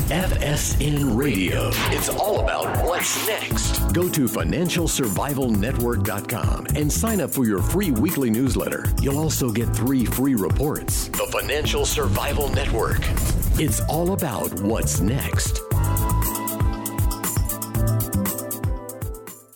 FSN Radio. It's all about what's next. Go to financialsurvivalnetwork.com and sign up for your free weekly newsletter. You'll also get 3 free reports. The Financial Survival Network. It's all about what's next.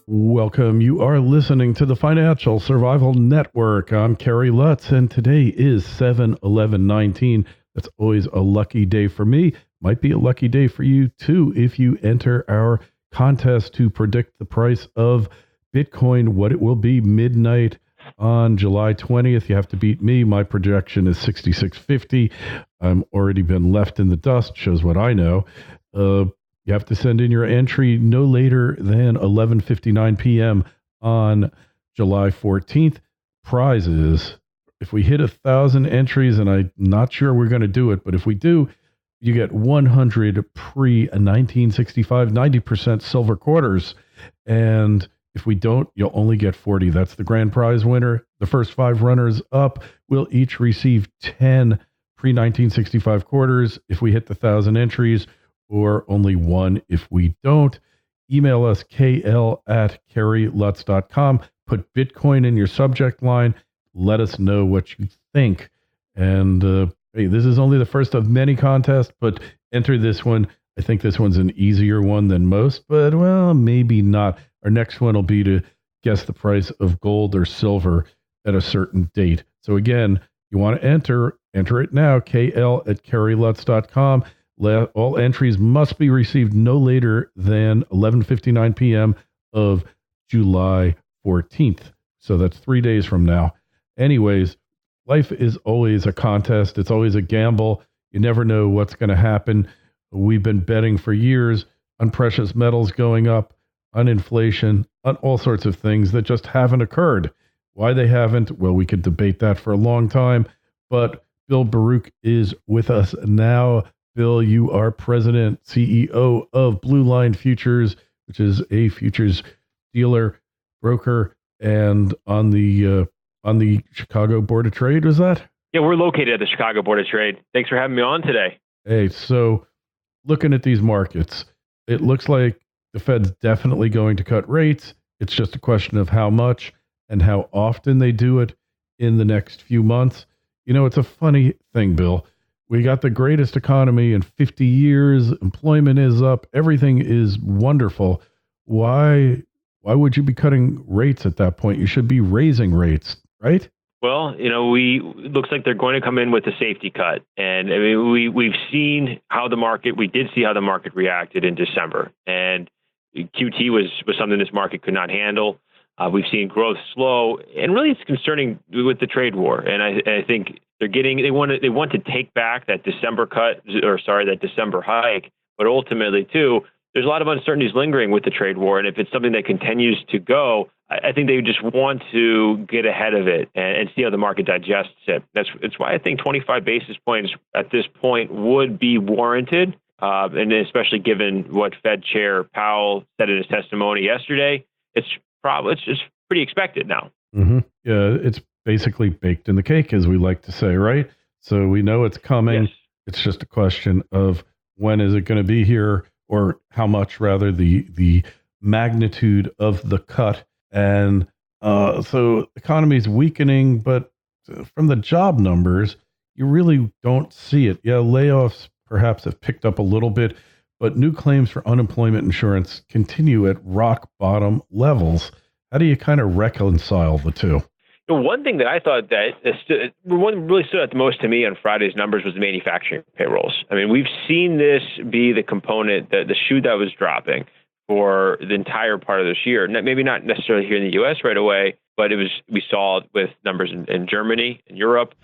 Welcome. You are listening to the Financial Survival Network. I'm Kerry Lutz, and today is 7/11/19. That's always a lucky day for me. Might be a lucky day for you, too, if you enter our contest to predict the price of Bitcoin, what it will be midnight on July 20th. You have to beat me. My projection is 66.50. I'm already been left in the dust. Shows what I know. You have to send in your entry no later than 11:59 p.m. on July 14th. Prizes. If we hit 1,000 entries, and I'm not sure we're going to do it, but if we do, you get 100 pre-1965 90% silver quarters. And if we don't, you'll only get 40. That's the grand prize winner. The first 5 runners up will each receive 10 pre-1965 quarters if we hit the 1,000 entries, or only 1 if we don't. Email us, kl@kerrylutz.com. Put Bitcoin in your subject line. Let us know what you think. And hey, this is only the first of many contests, but enter this one. I think this one's an easier one than most, but well, maybe not. Our next one will be to guess the price of gold or silver at a certain date. So again, you want to enter it now, kl@kerrylutz.com. All entries must be received no later than 11:59 p.m. of July 14th. So that's 3 days from now. Anyways, life is always a contest. It's always a gamble. You never know what's going to happen. We've been betting for years on precious metals going up, on inflation, on all sorts of things that just haven't occurred. Why they haven't, well, we could debate that for a long time. But Bill Baruch is with us now. Bill, you are president, CEO of Blue Line Futures, which is a futures dealer, broker, and on the Chicago Board of Trade, was that? Yeah, we're located at the Chicago Board of Trade. Thanks for having me on today. Hey, so looking at these markets, it looks like the Fed's definitely going to cut rates. It's just a question of how much and how often they do it in the next few months. You know, it's a funny thing, Bill. We got the greatest economy in 50 years. Employment is up. Everything is wonderful. Why would you be cutting rates at that point? You should be raising rates, right? Well, you know, it looks like they're going to come in with a safety cut. And I mean, we did see how the market reacted in December. And QT was something this market could not handle. We've seen growth slow, and really it's concerning with the trade war. And I think they want to take back that December hike, but ultimately too, there's a lot of uncertainties lingering with the trade war. And if it's something that continues to go, I think they just want to get ahead of it and see how the market digests it. That's why I think 25 basis points at this point would be warranted. And especially given what Fed Chair Powell said in his testimony yesterday, it's just pretty expected now. Mm-hmm. Yeah, it's basically baked in the cake, as we like to say, right? So we know it's coming. Yes. It's just a question of when is it going to be here, or how much, rather, the magnitude of the cut. And so the economy is weakening, but from the job numbers, you really don't see it. Yeah, layoffs perhaps have picked up a little bit, but new claims for unemployment insurance continue at rock bottom levels. How do you kind of reconcile the two? One thing that I thought that really stood out the most to me on Friday's numbers was the manufacturing payrolls. I mean, we've seen this be the component, the shoe that was dropping for the entire part of this year. Maybe not necessarily here in the U.S. right away, but we saw it with numbers in Germany and Europe.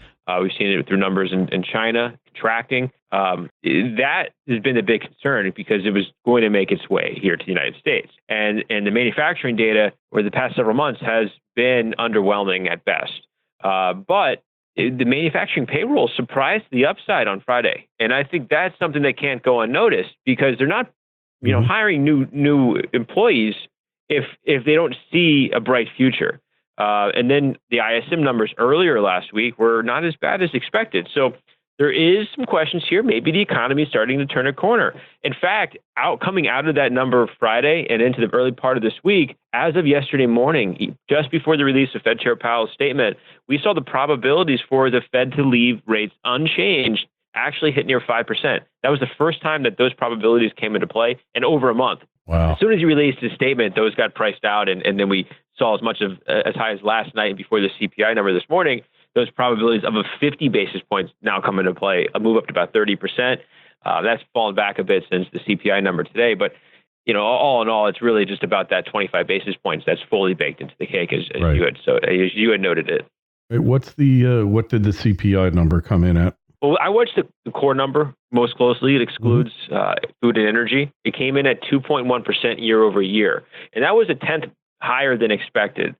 We've seen it through numbers in China contracting. That has been the big concern because it was going to make its way here to the United States. And the manufacturing data over the past several months has been underwhelming at best. But the manufacturing payroll surprised the upside on Friday. And I think that's something that can't go unnoticed because they're not hiring new employees if they don't see a bright future. And then the ISM numbers earlier last week were not as bad as expected. So there is some questions here. Maybe the economy is starting to turn a corner. In fact, coming out of that number Friday and into the early part of this week, as of yesterday morning, just before the release of Fed Chair Powell's statement, we saw the probabilities for the Fed to leave rates unchanged actually hit near 5%. That was the first time that those probabilities came into play in over a month. Wow. As soon as he released his statement, those got priced out, and then we saw as much of as high as last night and before the CPI number this morning, those probabilities of a 50 basis points now come into play, a move up to about 30%. That's fallen back a bit since the CPI number today. But, all in all, it's really just about that 25 basis points that's fully baked into the cake, as right. you had noted it. Wait, what did the CPI number come in at? Well, I watched the core number most closely. It excludes food and energy. It came in at 2.1% year over year, and that was a tenth higher than expected.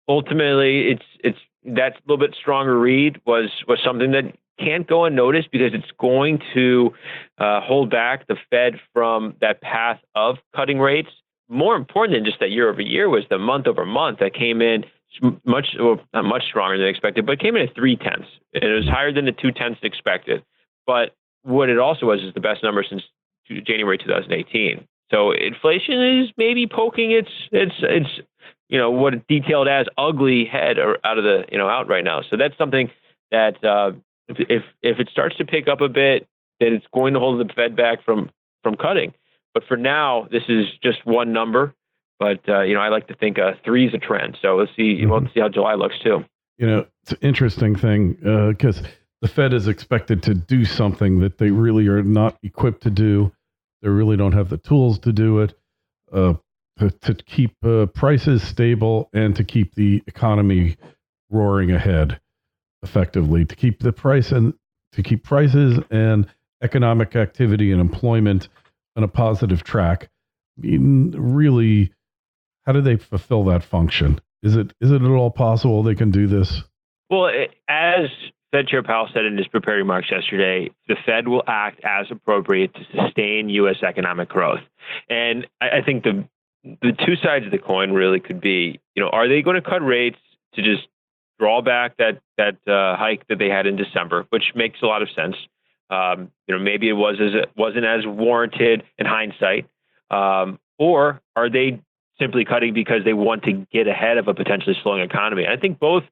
Ultimately, it's that little bit stronger read was something that can't go unnoticed because it's going to hold back the Fed from that path of cutting rates. More important than just that year over year was the month over month that came in not much stronger than expected, but it came in at 0.3. And it was higher than the 0.2 expected. But what it also was is the best number since January 2018. So inflation is maybe poking its what it detailed as ugly head out right now. So that's something that if it starts to pick up a bit, then it's going to hold the Fed back from cutting. But for now, this is just one number. But I like to think 3 is a trend. So let's see. We'll see how July looks too. It's an interesting thing because the Fed is expected to do something that they really are not equipped to do. They really don't have the tools to do it. To keep prices stable and to keep the economy roaring ahead effectively, to keep prices and economic activity and employment on a positive track. I mean, really, how do they fulfill that function? Is it at all possible they can do this? Well, as Fed Chair Powell said in his prepared remarks yesterday, the Fed will act as appropriate to sustain U.S. economic growth. And I think the two sides of the coin really could be, are they going to cut rates to just draw back that hike that they had in December, which makes a lot of sense. Maybe it wasn't as warranted in hindsight, or are they simply cutting because they want to get ahead of a potentially slowing economy? I think both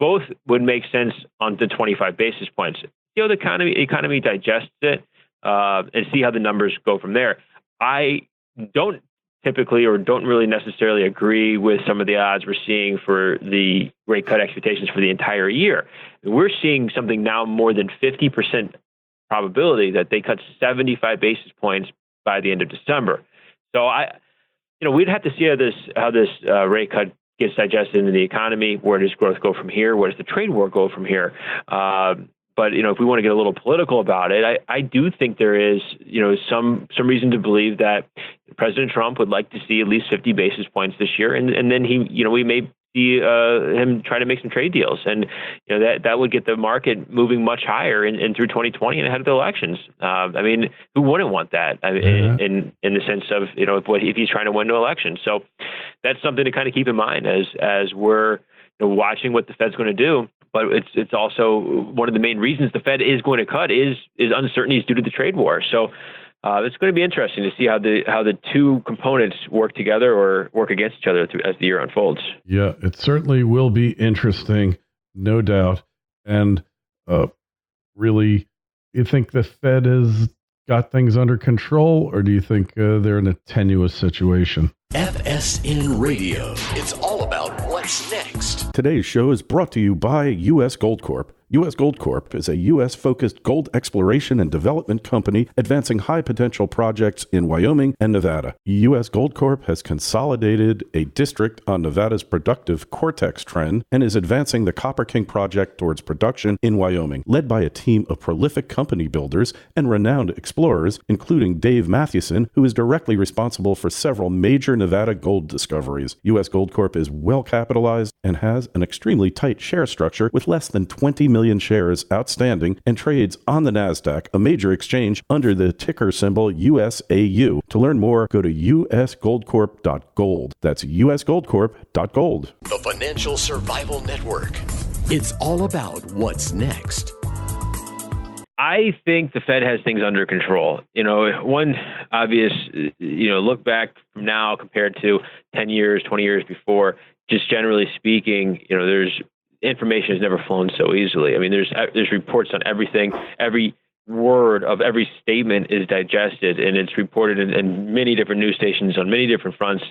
would make sense on the 25 basis points. See how the economy digests it, and see how the numbers go from there. I don't typically or don't really necessarily agree with some of the odds we're seeing for the rate cut expectations for the entire year. We're seeing something now more than 50% probability that they cut 75 basis points by the end of December. So we'd have to see how this rate cut gets digested into the economy. Where does growth go from here? Where does the trade war go from here? But if we want to get a little political about it, I do think there is some reason to believe that President Trump would like to see at least 50 basis points this year, and then we may see him try to make some trade deals, and that would get the market moving much higher in through 2020 and ahead of the elections. Who wouldn't want that? In the sense of if he's trying to win an election. So that's something to kind of keep in mind as we're watching what the Fed's going to do. But it's also one of the main reasons the Fed is going to cut is uncertainties due to the trade war. So it's going to be interesting to see how the two components work together or work against each other as the year unfolds. Yeah, it certainly will be interesting, no doubt. And really, you think the Fed has got things under control, or do you think they're in a tenuous situation? FSN Radio. It's all about what's next. Today's show is brought to you by U.S. Gold Corp. U.S. Gold Corp is a U.S.-focused gold exploration and development company advancing high-potential projects in Wyoming and Nevada. U.S. Gold Corp has consolidated a district on Nevada's productive Cortex Trend and is advancing the Copper King project towards production in Wyoming, led by a team of prolific company builders and renowned explorers, including Dave Mathewson, who is directly responsible for several major Nevada gold discoveries. U.S. Gold Corp is well-capitalized and has an extremely tight share structure with less than 20 million shares outstanding and trades on the NASDAQ, a major exchange under the ticker symbol USAU. To learn more, go to usgoldcorp.gold. That's usgoldcorp.gold. The Financial Survival Network. It's all about what's next. I think the Fed has things under control. One obvious, look back from now compared to 10 years, 20 years before, just generally speaking, there's information has never flown so easily. I mean, there's reports on everything. Every word of every statement is digested, and it's reported in many different news stations on many different fronts,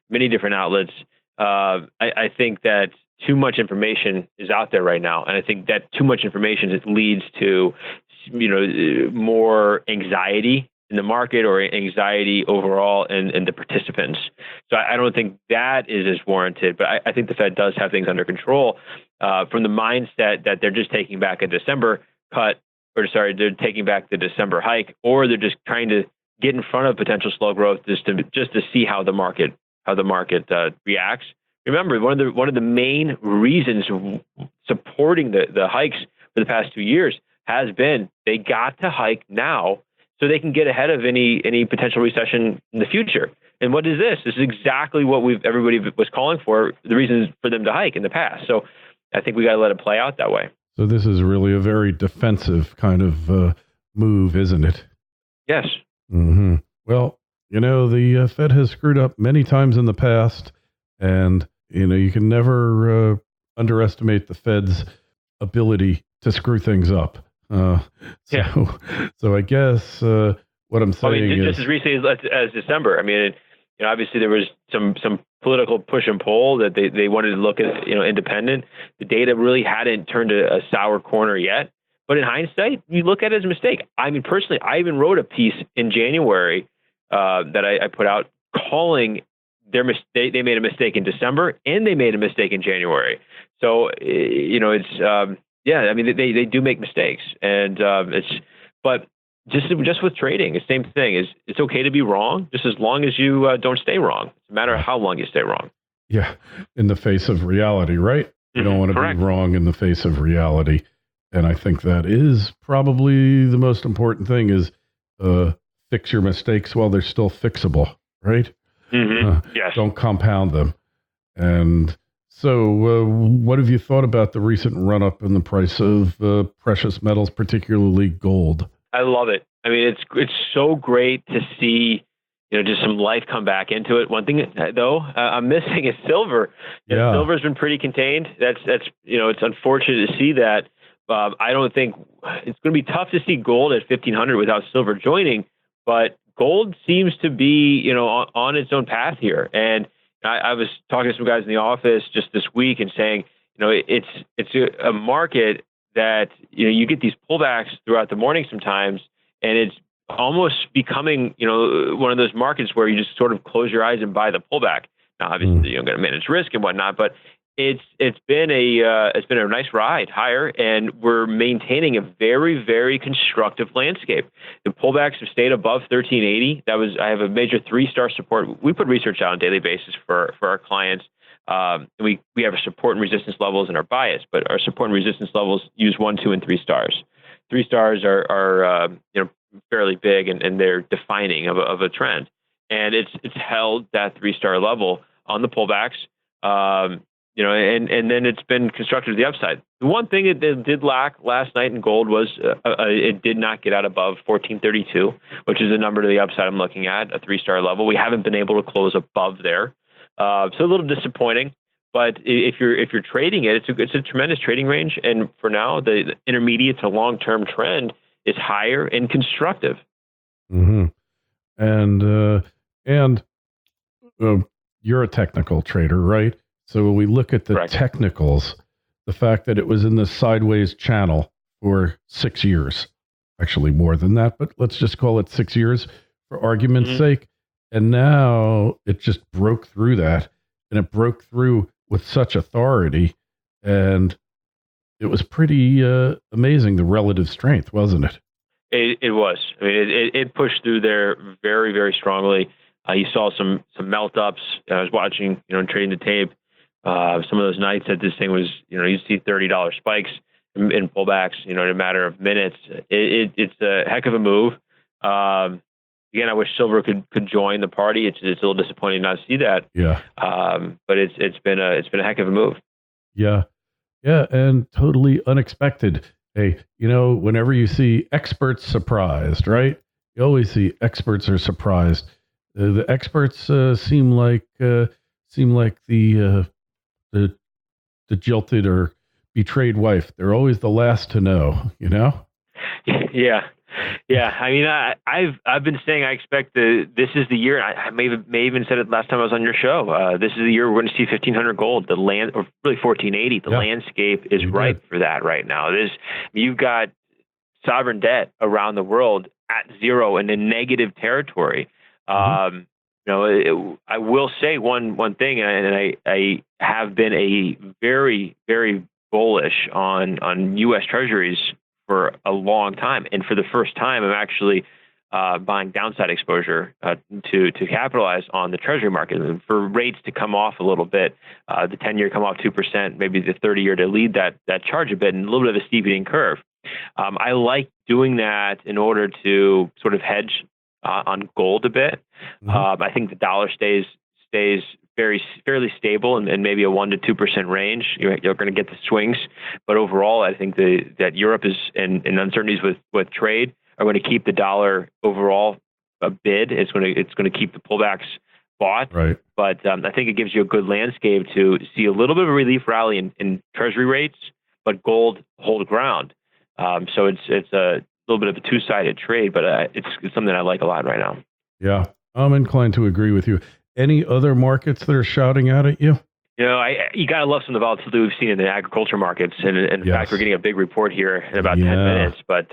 many different outlets. I think that too much information is out there right now, and I think that too much information leads to more anxiety in the market or anxiety overall in the participants. So I don't think that is as warranted, but I think the Fed does have things under control from the mindset that they're just taking back a December cut, they're taking back the December hike, or they're just trying to get in front of potential slow growth just to see how the market reacts. Remember, one of the main reasons supporting the hikes for the past 2 years has been they got to hike now so they can get ahead of any potential recession in the future. And what is this? This is exactly what everybody was calling for, the reasons for them to hike in the past. So I think we got to let it play out that way. So this is really a very defensive kind of move, isn't it? Yes. Mm-hmm. Well, the Fed has screwed up many times in the past, and you can never underestimate the Fed's ability to screw things up. So I guess what I'm saying is just as recently as December. I mean, obviously there was some political push and pull that they wanted to look at independent. The data really hadn't turned a sour corner yet. But in hindsight, you look at it as a mistake. I mean, personally, I even wrote a piece in January that I put out calling their mistake. They made a mistake in December and they made a mistake in January. So it's. I mean, they do make mistakes, and but just with trading, the same thing. It's okay to be wrong, just as long as you don't stay wrong. No matter how long you stay wrong. Yeah, in the face of reality, right? You don't want to be wrong in the face of reality, and I think that is probably the most important thing: is fix your mistakes while they're still fixable, right? Mm-hmm. Yes. Don't compound them, and. So what have you thought about the recent run-up in the price of precious metals, particularly gold? I love it. I mean, it's so great to see, just some life come back into it. One thing, though, I'm missing is silver. Yeah. Silver's been pretty contained. That's it's unfortunate to see that. I don't think it's going to be tough to see gold at 1,500 without silver joining, but gold seems to be, on its own path here. And I was talking to some guys in the office just this week and saying, it's a market that, you get these pullbacks throughout the morning sometimes, and it's almost becoming, one of those markets where you just sort of close your eyes and buy the pullback. Now, obviously, you're going to manage risk and whatnot, but it's been a nice ride higher, and we're maintaining a very, very constructive landscape. The pullbacks have stayed above 1380. I have a major 3-star support. We put research out on a daily basis for our clients. We have support and resistance levels in our bias, but our support and resistance levels use 1, 2, and 3 stars. 3 stars are fairly big, and they're defining of a trend. And it's held that 3-star level on the pullbacks. And then it's been constructed to the upside. The one thing it did lack last night in gold was it did not get out above 1432, which is the number to the upside I'm looking at, a 3-star level. We haven't been able to close above there, so a little disappointing. But if you're trading it, it's a tremendous trading range, and for now, the intermediate to long-term trend is higher and constructive. Mm-hmm. And you're a technical trader, right? So when we look at the Correct. technicals, the fact that it was in the sideways channel for 6 years, actually more than that, but let's just call it 6 years for argument's sake. And now it just broke through that, and it broke through with such authority. And it was pretty amazing, the relative strength, wasn't it? It was. I mean, it pushed through there very, very strongly. You saw some melt ups. I was watching, trading the tape. Some of those nights that this thing was, you see $30 spikes in pullbacks, in a matter of minutes. It's a heck of a move. Again, I wish silver could join the party. It's a little disappointing not to see that. Yeah. But it's been a heck of a move. Yeah. Yeah. And totally unexpected. Hey, whenever you see experts surprised, right? You always see experts are surprised. The experts seem like the the jilted or betrayed wife. They're always the last to know. Yeah. Yeah. I mean, I've been saying I expect this is the year. I may even said it last time I was on your show. This is the year we're going to see 1,500 gold. The land, or really 1,480. The landscape is ripe for that right now. You've got sovereign debt around the world at zero and in negative territory. I will say one thing, and I have been a very, very bullish on U.S. Treasuries for a long time, and for the first time, I'm actually buying downside exposure to capitalize on the Treasury market, and for rates to come off a little bit, the 10-year come off 2%, maybe the 30-year to lead that charge a bit, and a little bit of a steepening curve. I like doing that in order to sort of hedge on gold a bit. I think the dollar stays fairly stable and maybe a 1 to 2% range. You're going to get the swings, but overall, I think that Europe is and uncertainties with trade are going to keep the dollar overall a bid. It's going to keep the pullbacks bought. Right. But I think it gives you a good landscape to see a little bit of a relief rally in Treasury rates, but gold hold ground. So it's a little bit of a two-sided trade, but it's something I like a lot right now. Yeah, I'm inclined to agree with you. Any other markets that are shouting out at you? You got to love some of the volatility we've seen in the agriculture markets, and in fact, we're getting a big report here in about 10 minutes. But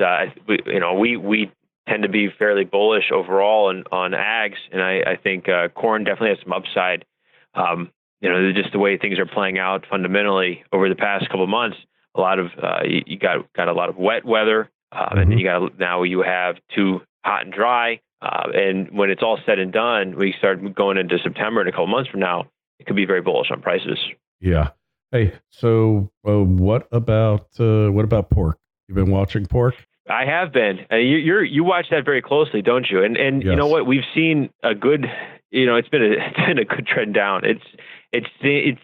we tend to be fairly bullish overall on ags, and I think corn definitely has some upside. Just the way things are playing out fundamentally over the past couple of months. A lot of you got a lot of wet weather, and then you have too hot and dry. And when it's all said and done, we start going into September and a couple months from now, it could be very bullish on prices. Yeah. Hey, so what about pork? You've been watching pork? I have been. You watch that very closely, don't you? And yes. You know what? We've seen a good. It's been a good trend down. It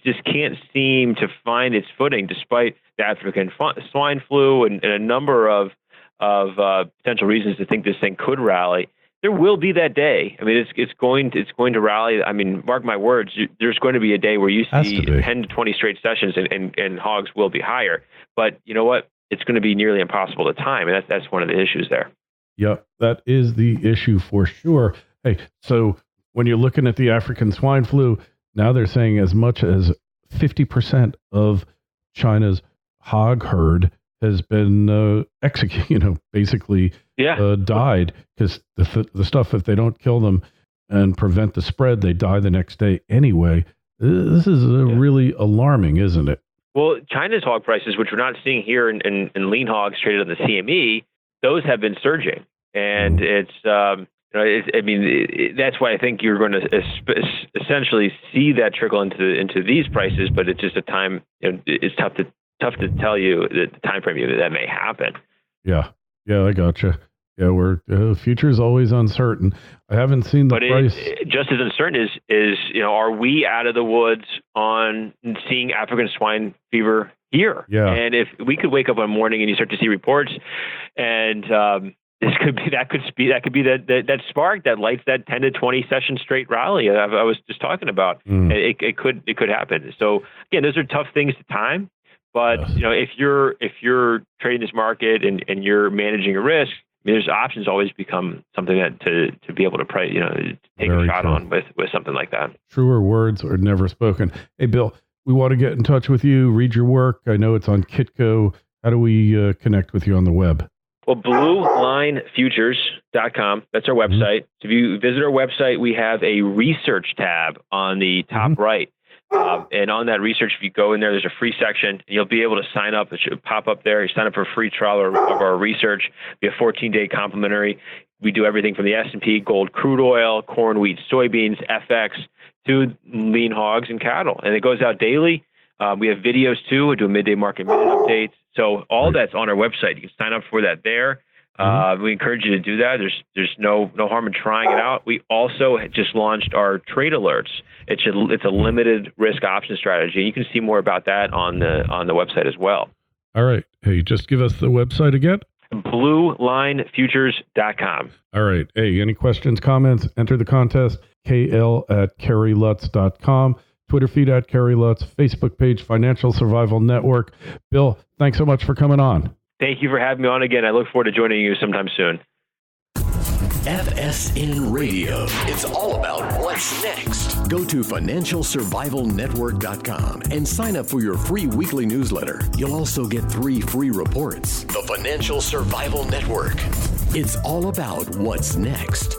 just can't seem to find its footing despite the African swine flu and a number of potential reasons to think this thing could rally. There will be that day. I mean, it's going to rally. I mean, mark my words. There's going to be a day where you see 10 to 20 straight sessions, and hogs will be higher. But you know what? It's going to be nearly impossible to time, and that's one of the issues there. Yeah, that is the issue for sure. Hey, so when you're looking at the African swine flu, now they're saying as much as 50% of China's hog herd has been executed, basically died, because the stuff, if they don't kill them and prevent the spread, they die the next day anyway. This is really alarming, isn't it? Well, China's hog prices, which we're not seeing here in lean hogs traded on the CME, those have been surging. And that's why I think you're going to essentially see that trickle into these prices, but it's just a time, it's tough to tell you the time frame that may happen. Yeah, I gotcha. Yeah, the future is always uncertain. I haven't seen the price. Just as uncertain is are we out of the woods on seeing African swine fever here? Yeah. And if we could wake up one morning and you start to see reports, and that could be that spark that lights that 10 to 20 session straight rally I was just talking about. It could happen. So again, those are tough things to time. But if you're trading this market and you're managing a risk, there's options always become something that to be able to price, take a shot on with something like that. Truer words are never spoken. Hey, Bill, we want to get in touch with you, read your work. I know it's on Kitco. How do we connect with you on the web? Well, bluelinefutures.com. That's our website. So if you visit our website, we have a research tab on the top right. And on that research, if you go in there, there's a free section. And you'll be able to sign up. It should pop up there. You sign up for a free trial of our research. Be a 14-day complimentary. We do everything from the S&P, gold, crude oil, corn, wheat, soybeans, FX, to lean hogs and cattle. And it goes out daily. We have videos too. We do a midday market minute updates. So all that's on our website. You can sign up for that there. We encourage you to do that. There's no harm in trying it out. We also just launched our trade alerts. It's a limited risk option strategy. You can see more about that on the website as well. All right. Hey, just give us the website again. BlueLineFutures.com. All right. Hey, any questions, comments? Enter the contest. KL@KerryLutz.com. Twitter feed @KerryLutz. Facebook page, Financial Survival Network. Bill, thanks so much for coming on. Thank you for having me on again. I look forward to joining you sometime soon. FSN Radio. It's all about what's next. Go to FinancialSurvivalNetwork.com and sign up for your free weekly newsletter. You'll also get 3 free reports. The Financial Survival Network. It's all about what's next.